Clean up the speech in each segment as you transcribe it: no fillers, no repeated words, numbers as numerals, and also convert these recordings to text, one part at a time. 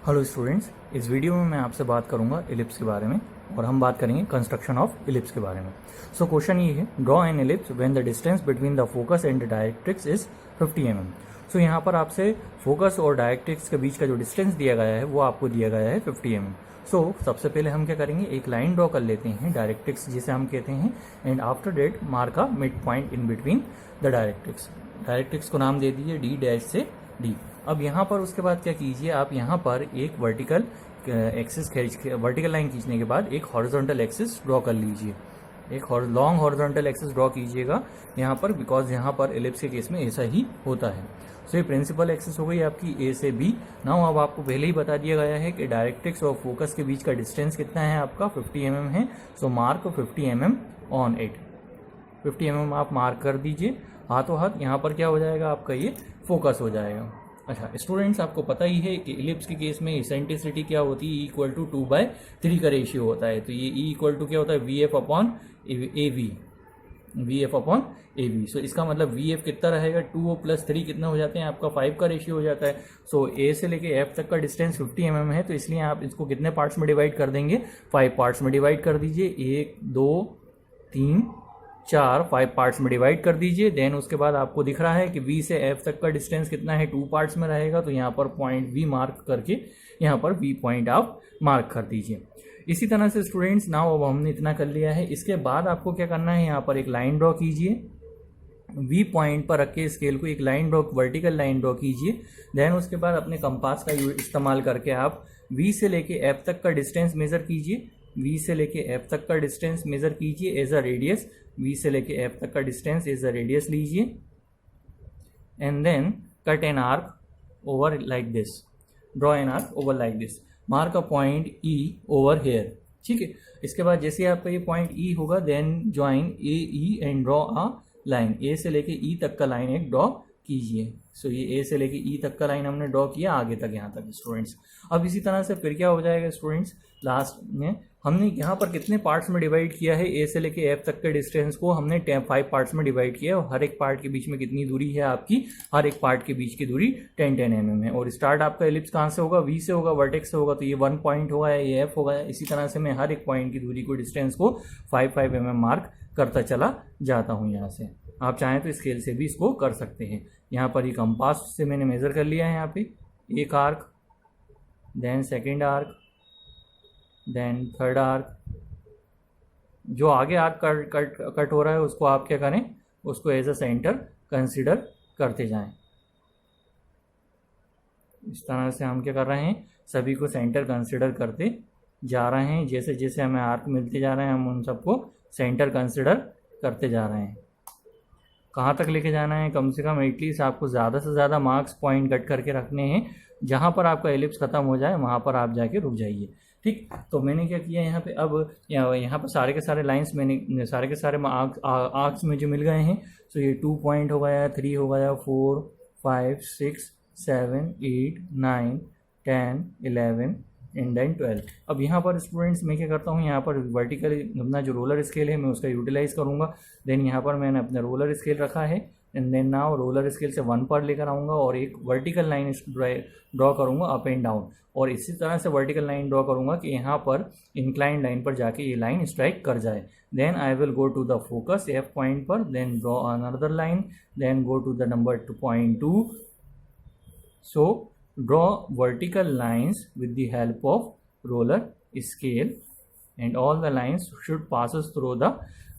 Hello students, इस video में मैं आपसे बात करूंगा इलिप्स के बारे में और हम बात करेंगे कंस्ट्रक्शन ऑफ इलिप्स के बारे में। सो क्वेश्चन ये है, draw an ellipse when the distance between the focus and the directrix is 50 mm। सो यहाँ पर आपसे फोकस और डायरेक्ट्रिक्स के बीच का जो डिस्टेंस दिया गया है वो आपको दिया गया है 50 mm। सो सबसे पहले हम क्या करेंगे, एक लाइन ड्रॉ कर लेते हैं डायरेक्ट्रिक्स जिसे हम कहते हैं, and after that mark a mid point in between the directrix. Directrix को नाम दे दीजिए डी डैश से डी। अब यहाँ पर उसके बाद क्या कीजिए, आप यहाँ पर एक वर्टिकल एक्सिस वर्टिकल लाइन खींचने के बाद एक हॉरिजॉन्टल एक्सिस ड्रॉ कर लीजिए। एक लॉन्ग हॉरिजॉन्टल एक्सिस ड्रॉ कीजिएगा यहाँ पर, बिकॉज यहाँ पर एलिप्स के केस में ऐसा ही होता है। सो ये प्रिंसिपल एक्सिस हो गई आपकी ए से बी। नाउ अब आपको पहले ही बता दिया गया है कि डायरेक्ट्रिक्स और फोकस के बीच का डिस्टेंस कितना है, आपका 50 mm है। So mark 50 mm on it. 50 mm आप मार्क कर दीजिए हाथों हाथ। यहाँ पर क्या हो जाएगा, आपका ये फोकस हो जाएगा। अच्छा स्टूडेंट्स, आपको पता ही है कि इलिप्स के केस में इसेंट्रिसिटी क्या होती है, इक्वल टू 2/3 का रेशियो होता है। तो ये इक्वल टू क्या होता है, VF upon AV, VF upon AV। सो इसका मतलब VF कितना रहेगा, 2 + 3 कितना हो जाते हैं, आपका 5 का रेशियो हो जाता है। सो A से लेके F तक का डिस्टेंस 50 mm है, तो इसलिए आप इसको कितने पार्ट्स में डिवाइड कर देंगे, 5 पार्ट्स में डिवाइड कर दीजिए। 1 2 3 4 5 पार्ट्स में डिवाइड कर दीजिए। देन उसके बाद आपको दिख रहा है कि V से F तक का डिस्टेंस कितना है, 2 पार्ट्स में रहेगा। तो यहाँ पर पॉइंट V मार्क करके यहाँ पर V पॉइंट आप मार्क कर दीजिए। इसी तरह से स्टूडेंट्स, नाउ अब हमने इतना कर लिया है। इसके बाद आपको क्या करना है, यहाँ पर एक लाइन ड्रॉ कीजिए। V पॉइंट पर रख के स्केल को एक line draw, vertical line draw कीजिए। देन उसके बाद अपने कंपास का इस्तेमाल करके आप V से लेके F तक का डिस्टेंस मेजर कीजिए। V से लेके F तक का डिस्टेंस मेजर कीजिए एज अ रेडियस। V से लेके F तक का डिस्टेंस एज अ रेडियस लीजिए, and then cut an arc over like this. Draw an arc over like this. Mark a point E over here. ठीक है, इसके बाद जैसे आपका ये पॉइंट E होगा, then join AE and draw a line. A से लेके E तक का लाइन एक ड्रॉ कीजिए। सो ये A से लेके E तक का लाइन हमने ड्रॉ किया आगे तक, यहाँ तक स्टूडेंट्स। अब इसी तरह से फिर क्या हो जाएगा स्टूडेंट्स, लास्ट में हमने यहाँ पर कितने पार्ट्स में डिवाइड किया है, A से लेके F तक के डिस्टेंस को हमने 5 पार्ट्स में डिवाइड किया है। और हर एक पार्ट के बीच में कितनी दूरी है आपकी, हर एक पार्ट के बीच की दूरी 10-10 mm है। और स्टार्ट आपका एलिप्स कहाँ से होगा, V से होगा, वर्टेक्स से होगा। तो ये 1 पॉइंट होगा, ये F होगा। इसी तरह से मैं हर एक पॉइंट की दूरी को, डिस्टेंस को 5-5 mm मार्क करता चला जाता हूँ यहाँ से। आप चाहें तो स्केल से भी इसको कर सकते हैं। यहाँ पर ये कंपास से मैंने मेजर कर लिया है। यहाँ पे एक arc, then second arc, then third arc. जो आगे आर्क कट हो रहा है उसको आप क्या करें, उसको एज अ सेंटर कंसिडर करते जाएं। इस तरह से हम क्या कर रहे हैं, सभी को सेंटर कंसिडर करते जा रहे हैं। जैसे जैसे हमें आर्क मिलते जा रहे हैं, हम उन सबको सेंटर कंसिडर करते जा रहे हैं। कहाँ तक लेके जाना है, कम से कम एटलीस्ट आपको ज़्यादा से ज़्यादा मार्क्स पॉइंट कट करके रखने हैं। जहाँ पर आपका एलिप्स खत्म हो जाए वहाँ पर आप जाके रुक जाइए। ठीक, तो मैंने क्या किया यहाँ पे, अब यहाँ पर सारे के सारे लाइंस मैंने सारे के सारे आर्क्स में जो मिल गए हैं। सो ये 2 पॉइंट हो गया, 3 हो गया, 4 5 6 7 8 9 10 11 एंड देन 12। अब यहाँ पर स्टूडेंट्स मैं क्या करता हूँ, यहाँ पर वर्टिकल अपना जो रोलर स्केल है मैं उसका यूटिलाइज करूँगा। देन यहाँ पर मैंने अपना रोलर स्केल रखा है, and then now roller scale से 1 पर लेकर आऊँगा और एक वर्टिकल लाइन ड्रॉ करूँगा अप एंड डाउन। और इसी तरह से वर्टिकल लाइन ड्रॉ करूँगा कि यहाँ पर इंक्लाइंड लाइन पर जाके ये लाइन स्ट्राइक कर जाए। Then I will go to the focus F point पर, then draw another line, then go to the number 2.2। So draw vertical lines with the help of roller scale, and all the lines should passes through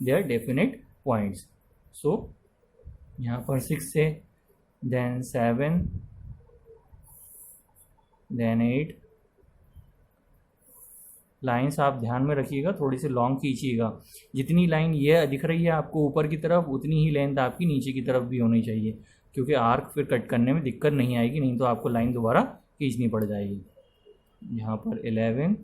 their definite points. So यहाँ पर 6 से, then 7, then 8 lines आप ध्यान में रखिएगा, थोड़ी सी long खींचिएगा। जितनी line ये दिख रही है आपको ऊपर की तरफ, उतनी ही लेंथ आपकी नीचे की तरफ भी होनी चाहिए, क्योंकि आर्क फिर कट करने में दिक्कत नहीं आएगी, नहीं तो आपको लाइन दोबारा खींचनी पड़ जाएगी। यहाँ पर 11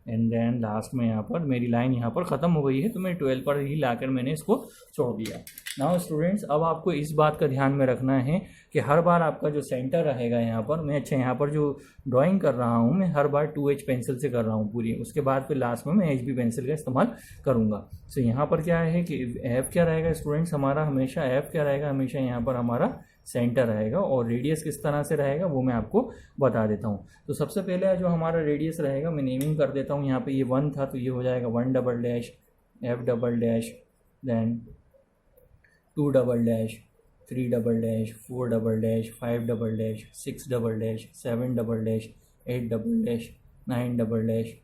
एंड देन लास्ट में यहाँ पर मेरी लाइन यहाँ पर ख़त्म हो गई है, तो मैं 12 पर ही लाकर मैंने इसको छोड़ दिया। नाउ स्टूडेंट्स, अब आपको इस बात का ध्यान में रखना है कि हर बार आपका जो सेंटर रहेगा यहाँ पर, मैं यहाँ पर जो ड्राइंग कर रहा हूँ मैं हर बार 2H पेंसिल से कर रहा हूँ पूरी, उसके बाद फिर लास्ट में मैं HB पेंसिल का इस्तेमाल करूँगा। सो यहाँ पर क्या है कि F क्या रहेगा स्टूडेंट्स हमारा, हमेशा F क्या रहेगा, हमेशा यहाँ पर हमारा सेंटर रहेगा, और रेडियस किस तरह से रहेगा वो मैं आपको बता देता हूँ। तो सबसे पहले जो हमारा रेडियस रहेगा मैं नेमिंग कर देता हूँ। यहाँ पे ये 1 था तो ये हो जाएगा 1 double dash, F double dash, then 2 double dash, 3 double dash, 4 double dash, 5 double dash, 6 double dash, 7 double dash, 8 double dash, 9 double dash,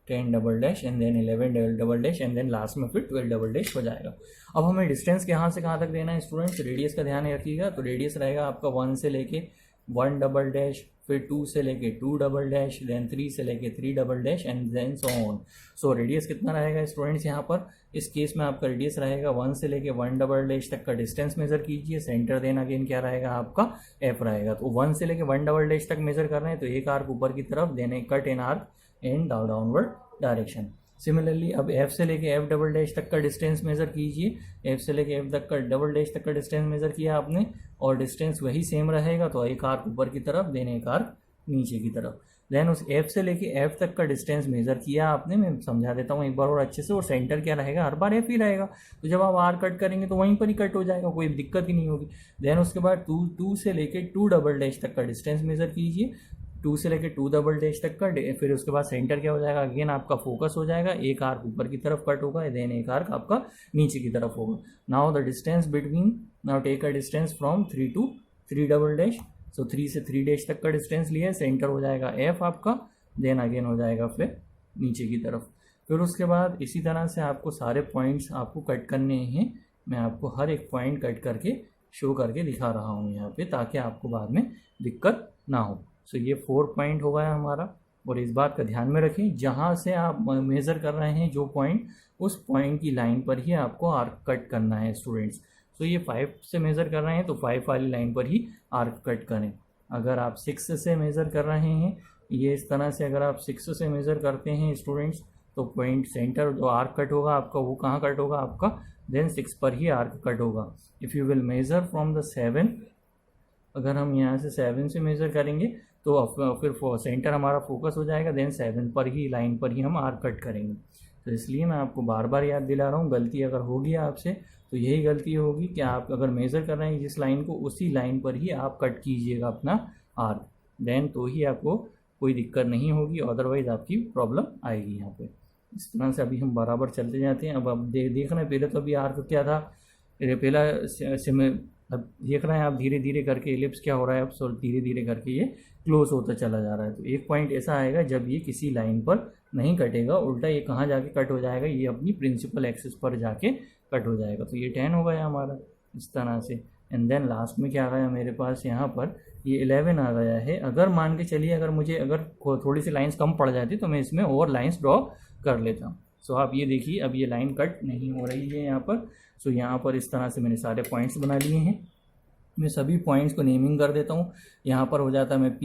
10 double dash and then 11 double dash and then last में फिर 12 double dash हो जाएगा। अब हमें distance कहाँ से कहाँ तक देना है स्टूडेंट्स, रेडियस का ध्यान रखिएगा। तो रेडियस रहेगा आपका 1 से लेके 1 डबल डैश, फिर 2 से लेके 2 डबल डैश, देन 3 से लेके 3 double dash and then so on. So radius कितना रहेगा स्टूडेंट्स यहाँ पर, इस केस में आपका रेडियस रहेगा 1 से लेके 1 डबल डैश तक का डिस्टेंस मेजर कीजिए। सेंटर देन अगेन क्या रहेगा आपका F रहेगा। तो 1 से लेके 1 डबल डैश तक मेजर कर रहे हैं तो एक आर्क ऊपर की तरफ, then a cut in arc in downward direction. Similarly अब F से लेके F डबल डैश तक का डिस्टेंस मेजर कीजिए। F से लेके F तक का डबल डैश तक का डिस्टेंस मेजर किया आपने और डिस्टेंस वही सेम रहेगा, तो एक आर्क ऊपर की तरफ, देन एक आर्क नीचे की तरफ। देन उस F से लेके F तक का डिस्टेंस मेजर किया आपने, मैं समझा देता हूँ एक बार और अच्छे से। और सेंटर क्या रहेगा, हर बार F ही रहेगा, तो जब आप आर कट करेंगे तो वहीं पर ही कट हो जाएगा, कोई दिक्कत ही नहीं होगी। देन उसके बाद 2 से लेके 2 डबल डैश तक का डिस्टेंस मेजर कीजिए। 2 से लेके 2 डबल डैश तक का, फिर उसके बाद सेंटर क्या हो जाएगा, अगेन आपका फोकस हो जाएगा, एक आर्क ऊपर की तरफ कट होगा, देन एक आर्क आपका नीचे की तरफ होगा। Now the distance between, now take a distance from 3 to 3 double dash. So 3 से 3 डैश तक का डिस्टेंस लिया है, सेंटर हो जाएगा F आपका, देन अगेन हो जाएगा फिर नीचे की तरफ। फिर उसके बाद इसी तरह से आपको सारे पॉइंट्स आपको कट करने हैं। मैं आपको हर एक पॉइंट कट करके शो करके दिखा रहा हूँ यहाँ पे, ताकि आपको बाद में दिक्कत ना हो। सो ये 4 पॉइंट हो गया हमारा। और इस बात का ध्यान में रखें, जहाँ से आप मेज़र कर रहे हैं जो पॉइंट, उस पॉइंट की लाइन पर ही आपको आर्क कट करना है स्टूडेंट्स। तो ये 5 से मेज़र कर रहे हैं तो 5 वाली लाइन पर ही आर्क कट करें। अगर आप 6 से मेज़र कर रहे हैं, ये इस तरह से अगर आप 6 से मेज़र करते हैं स्टूडेंट्स, तो पॉइंट सेंटर जो आर्क कट होगा आपका, वो कहाँ कट होगा आपका, देन 6 पर ही आर्क कट होगा। If you will measure from the 7, अगर हम यहाँ से 7 से मेज़र करेंगे तो फिर सेंटर हमारा फोकस हो जाएगा, देन 7 पर ही, लाइन पर ही हम आर्क कट करेंगे। तो इसलिए मैं आपको बार बार याद दिला रहा हूँ, गलती अगर होगी आपसे तो यही गलती होगी कि आप अगर मेज़र कर रहे हैं जिस लाइन को, उसी लाइन पर ही आप कट कीजिएगा अपना आर्क, देन तो ही आपको कोई दिक्कत नहीं होगी, अदरवाइज़ आपकी प्रॉब्लम आएगी यहाँ पे। इस तरह से अभी हम बराबर चलते जाते हैं। अब देख रहे हैं, पहले तो अभी आर्क क्या था, पहला अब देख रहे हैं आप धीरे धीरे करके एलिप्स क्या हो रहा है, अब सो धीरे धीरे करके ये क्लोज होता चला जा रहा है। तो एक पॉइंट ऐसा आएगा जब ये किसी लाइन पर नहीं कटेगा, उल्टा ये कहाँ जाके कट हो जाएगा, ये अपनी प्रिंसिपल एक्सिस पर जाके कट हो जाएगा। तो ये 10 हो गया हमारा इस तरह से। एंड देन लास्ट में क्या आ गया मेरे पास यहाँ पर, ये 11 आ गया है। अगर मान के चलिए अगर मुझे अगर थोड़ी सी लाइन्स कम पड़ जाती तो मैं इसमें और लाइन्स ड्रॉ कर लेता हूँ। सो आप ये देखिए, अब ये लाइन कट नहीं हो रही है यहाँ पर। सो यहाँ पर इस तरह से मैंने सारे पॉइंट्स बना लिए हैं। मैं सभी पॉइंट्स को नेमिंग कर देता हूँ। यहाँ पर हो जाता है, मैं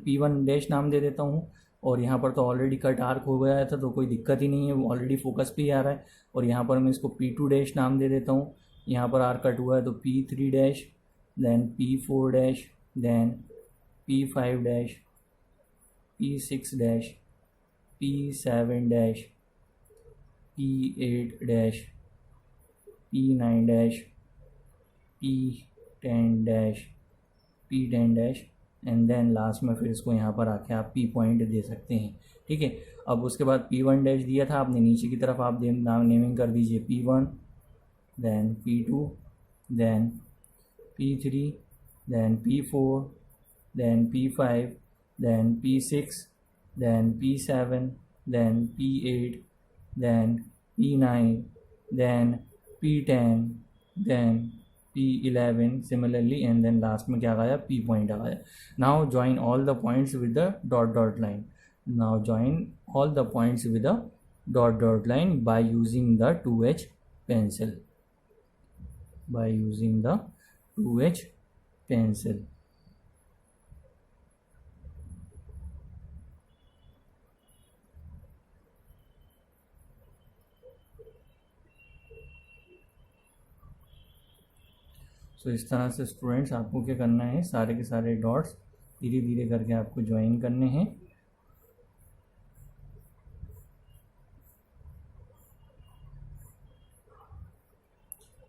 P1 डैश नाम दे देता हूँ। और यहाँ पर तो ऑलरेडी कट आर्क हो गया था तो कोई दिक्कत ही नहीं है, वो ऑलरेडी फोकस पे ही आ रहा है। और यहाँ पर मैं इसको P2 डैश नाम दे देता हूँ। यहाँ पर आर्क कट हुआ है तो P3 dash, then P4 dash, then P5 dash, P6 dash, P7 dash, P8 dash, P9 dash, P10 dash, P10 dash and then last में फिर इसको यहाँ पर आके आप P पॉइंट दे सकते हैं। ठीक है, अब उसके बाद P1 डैश दिया था आपने, नीचे की तरफ आप नाम नेमिंग कर दीजिए P1, then P2, then P3, then P4, then P5, then P6, then P7, then P8, then P9, then P10, then P11 similarly, and then last में क्या आया, P point आ गया। Now join all the points with the dot dot line. Now join all the points with the dot dot line by using the 2H pencil. By using the 2H pencil. तो इस तरह से students आपको क्या करना है, सारे के सारे डॉट्स धीरे धीरे करके आपको ज्वाइन करने हैं।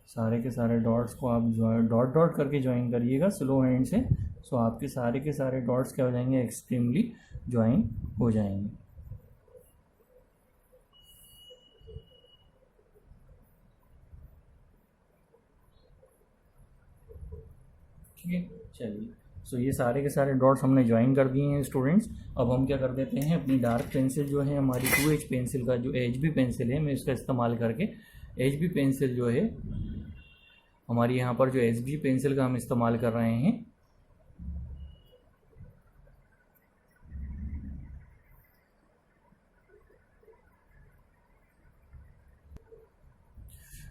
सारे के सारे डॉट्स को आप डॉट डॉट करके ज्वाइन करिएगा स्लो हैंड से। सो आपके सारे के सारे डॉट्स क्या हो जाएंगे, एक्सट्रीमली ज्वाइन हो जाएंगे। ठीक है, चलिए। सो ये सारे के सारे डॉट्स हमने ज्वाइन कर दिए हैं स्टूडेंट्स। अब हम क्या कर देते हैं, अपनी डार्क पेंसिल जो है हमारी 2H पेंसिल का जो HB पेंसिल है, मैं इसका इस्तेमाल करके HB पेंसिल जो है हमारी यहाँ पर जो HB पेंसिल का हम इस्तेमाल कर रहे हैं,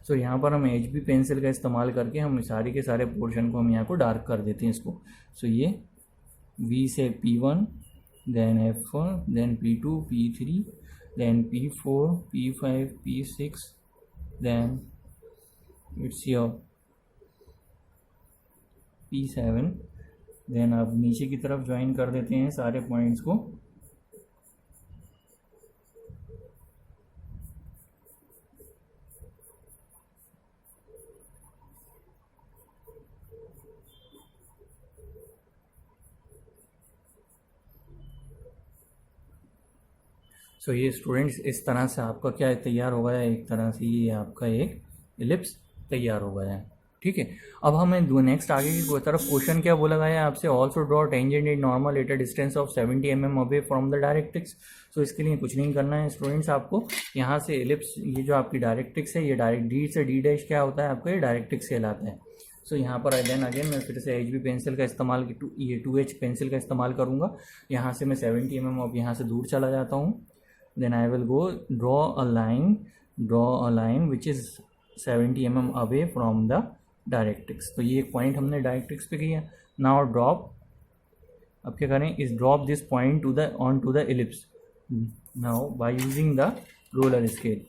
सो यहाँ पर हम HB पेंसिल का इस्तेमाल करके हम सारे के सारे पोर्शन को हम यहाँ को डार्क कर देते हैं इसको। सो ये V से P1, then F1, then P2, P3, then P4, P5, P6, then it's your P7। Then अब नीचे की तरफ ज्वाइन कर देते हैं सारे पॉइंट्स को। सो ये स्टूडेंट्स इस तरह से आपका क्या तैयार हो गया है, एक तरह से ये आपका एक इलिप्स तैयार हो गया है। ठीक है, अब हमें नेक्स्ट आगे की तरफ क्वेश्चन क्या बोला गया है आपसे, also draw tangent in normal at a distance of 70 mm away from the directrix. So इसके लिए कुछ नहीं करना है स्टूडेंट्स, आपको यहाँ से इलिप्स, ये जो आपकी डायरेक्ट्रिक्स है, ये डायरेक्ट डी से डी डैश क्या होता है आपका, ये डायरेक्ट्रिक्स कहलाता है। सो यहाँ पर देन अगेन मैं फिर से HB पेंसिल का इस्तेमाल, ये 2H पेंसिल का इस्तेमाल करूँगा। यहाँ से मैं 70 mm अब यहाँ से दूर चला जाता हूँ। then I will go draw a line which is 70 mm away from the directrix. तो ये एक पॉइंट हमने डायरेक्ट्रिक्स पे किया। नाउ ड्रॉप, अब क्या करें, इस drop this point to the on to the ellipse. Now by using the roller scale,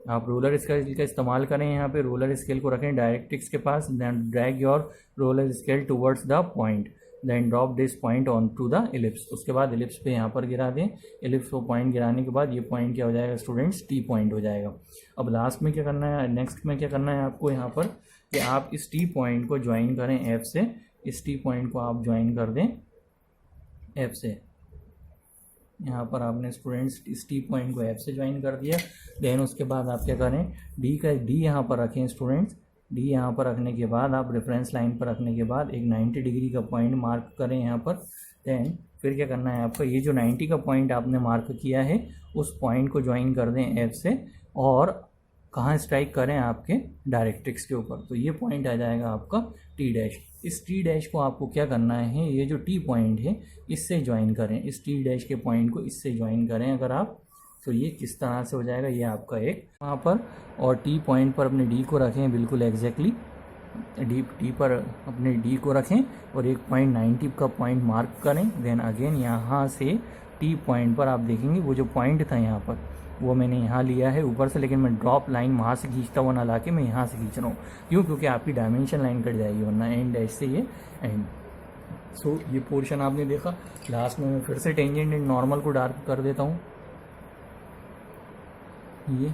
आप रोलर स्केल का इस्तेमाल करें, यहाँ पे रोलर स्केल को रखें डायरेक्ट्रिक्स के पास, then drag your roller scale towards the point, then drop this point on to the ellipse. उसके बाद इलिप्स पे यहाँ पर गिरा दें। इलिप्स को पॉइंट गिराने के बाद ये पॉइंट क्या हो जाएगा स्टूडेंट्स, T पॉइंट हो जाएगा। अब लास्ट में क्या करना है, नेक्स्ट में क्या करना है आपको यहाँ पर, कि आप इस T पॉइंट को ज्वाइन करें F से, इस T पॉइंट को आप ज्वाइन कर दें F से। यहाँ पर आपने स्टूडेंट्स इस T पॉइंट को F से ज्वाइन कर दिया। देन उसके बाद आप क्या करें, D यहाँ पर रखें स्टूडेंट्स। D यहाँ पर रखने के बाद आप रेफरेंस लाइन पर रखने के बाद एक 90 डिग्री का पॉइंट मार्क करें यहाँ पर। देन फिर क्या करना है आपका, ये जो 90 का पॉइंट आपने मार्क किया है, उस पॉइंट को ज्वाइन कर दें F से, और कहाँ स्ट्राइक करें, आपके डायरेक्ट्रिक्स के ऊपर। तो ये पॉइंट आ जाएगा आपका T डैश। इस T डैश को आपको क्या करना है, ये जो T पॉइंट है इससे ज्वाइन करें, इस T डैश के पॉइंट को इससे ज्वाइन करें अगर आप, तो ये किस तरह से हो जाएगा, ये आपका एक वहाँ पर, और T पॉइंट पर अपने D को रखें बिल्कुल एग्जैक्टली, T पर अपने D को रखें और एक पॉइंट 90 का पॉइंट मार्क करें। देन अगेन यहाँ से T पॉइंट पर आप देखेंगे वो जो पॉइंट था यहाँ पर, वो मैंने यहाँ लिया है ऊपर से, लेकिन मैं ड्रॉप लाइन वहाँ से खींचता हुआ ना ला के मैं यहाँ से खींच रहा हूँ। क्यों, क्योंकि आपकी डायमेंशन लाइन कट जाएगी वरना, एंड डैश से ये एंड। सो ये पोर्शन आपने देखा। लास्ट में मैं फिर से टेंजेंट एंड नॉर्मल को डार्क कर देता हूँ, ये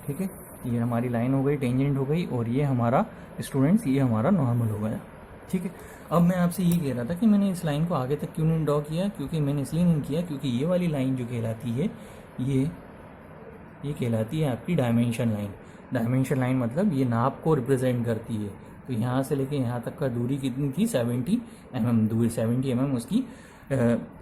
ठीक है, ये हमारी लाइन हो गई, टेंजेंट हो गई, और ये हमारा स्टूडेंट्स, ये हमारा नॉर्मल हो गया। ठीक है, अब मैं आपसे ये कह रहा था कि मैंने इस लाइन को आगे तक क्यों नहीं ड्रॉ किया, क्योंकि मैंने इसलिए नहीं किया क्योंकि ये वाली लाइन जो कहलाती है, ये कहलाती है आपकी डायमेंशन लाइन। डायमेंशन लाइन मतलब ये नाप को रिप्रेजेंट करती है। तो यहाँ से लेके यहाँ तक का दूरी कितनी थी, 70 mm दूरी, 70 mm उसकी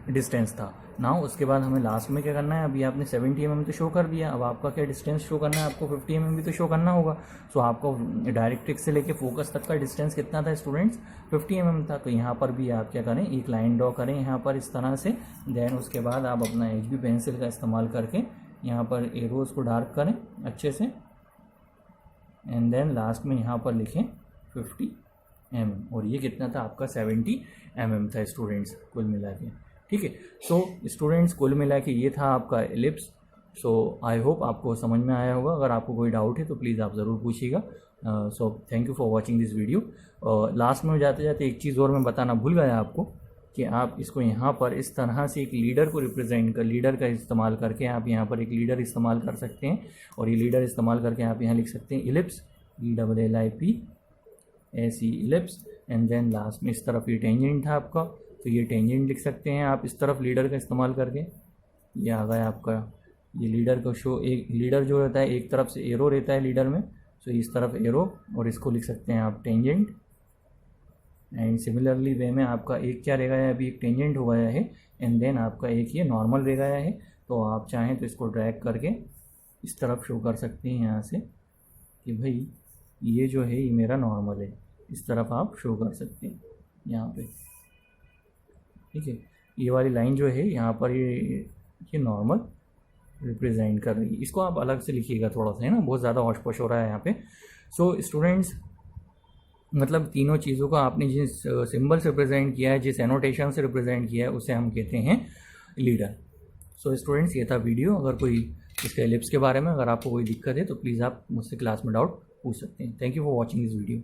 डिस्टेंस था। नाउ उसके बाद हमें लास्ट में क्या करना है, अभी आपने 70 mm तो शो कर दिया, अब आपका क्या डिस्टेंस शो करना है, आपको 50 mm भी तो शो करना होगा। सो आपको डायरेक्ट्रिक्स से लेके फोकस तक का डिस्टेंस कितना था स्टूडेंट्स, 50 mm था। तो यहाँ पर भी आप क्या करें, एक लाइन ड्रॉ करें यहाँ पर इस तरह से। देन उसके बाद आप अपना HB पेंसिल का इस्तेमाल करके यहाँ पर एरोज को डार्क करें अच्छे से, एंड देन लास्ट में यहाँ पर लिखें 50 mm, और ये कितना था आपका 70 mm था स्टूडेंट्स कुल मिला के। ठीक है, सो स्टूडेंट्स कुल मिला के ये था आपका एलिप्स। सो आई होप आपको समझ में आया होगा। अगर आपको कोई डाउट है तो प्लीज़ आप ज़रूर पूछिएगा। So thank you for watching this video. Last में जाते जाते एक चीज़ और मैं बताना भूल गया आपको। कि आप इसको यहाँ पर इस तरह से एक लीडर को रिप्रेजेंट कर, लीडर का इस्तेमाल करके आप यहाँ पर एक लीडर इस्तेमाल कर सकते हैं, और ये लीडर इस्तेमाल करके आप यहाँ लिख सकते हैं ellipse, ELLIPSE ellipse, and then last में इस तरफ ये टेंजेंट था आपका, तो ये टेंजेंट लिख सकते हैं आप इस तरफ लीडर का इस्तेमाल करके। ये आ गया आपका ये लीडर का शो, एक लीडर जो रहता है एक तरफ से एरो रहता है लीडर में, तो इस तरफ एरो, और इसको लिख सकते हैं आप टेंजेंट। एंड सिमिलरली वे में आपका एक क्या रह गया है, अभी एक टेंजेंट हो गया है, एंड देन आपका एक ये नॉर्मल रह गया है। तो आप चाहें तो इसको ड्रैग करके इस तरफ शो कर सकते हैं यहाँ से कि भाई ये जो है ये मेरा नॉर्मल है, इस तरफ आप शो कर सकते हैं यहाँ पे, ठीक है। ये वाली लाइन जो है यहाँ पर ये नॉर्मल रिप्रेजेंट कर रही है। इसको आप अलग से लिखिएगा थोड़ा सा, है ना, बहुत ज़्यादा हौश पौश हो रहा है यहाँ पे। सो स्टूडेंट्स, मतलब तीनों चीज़ों को आपने जिस सिंबल से रिप्रेजेंट किया है, जिस एनोटेशन से रिप्रेजेंट किया है, उसे हम कहते हैं लीडर। सो स्टूडेंट्स, ये था वीडियो। अगर कोई इसके एलिप्स के बारे में अगर आपको कोई दिक्कत है तो प्लीज़ आप मुझसे क्लास में डाउट पूछ सकते हैं। Thank you for watching this video.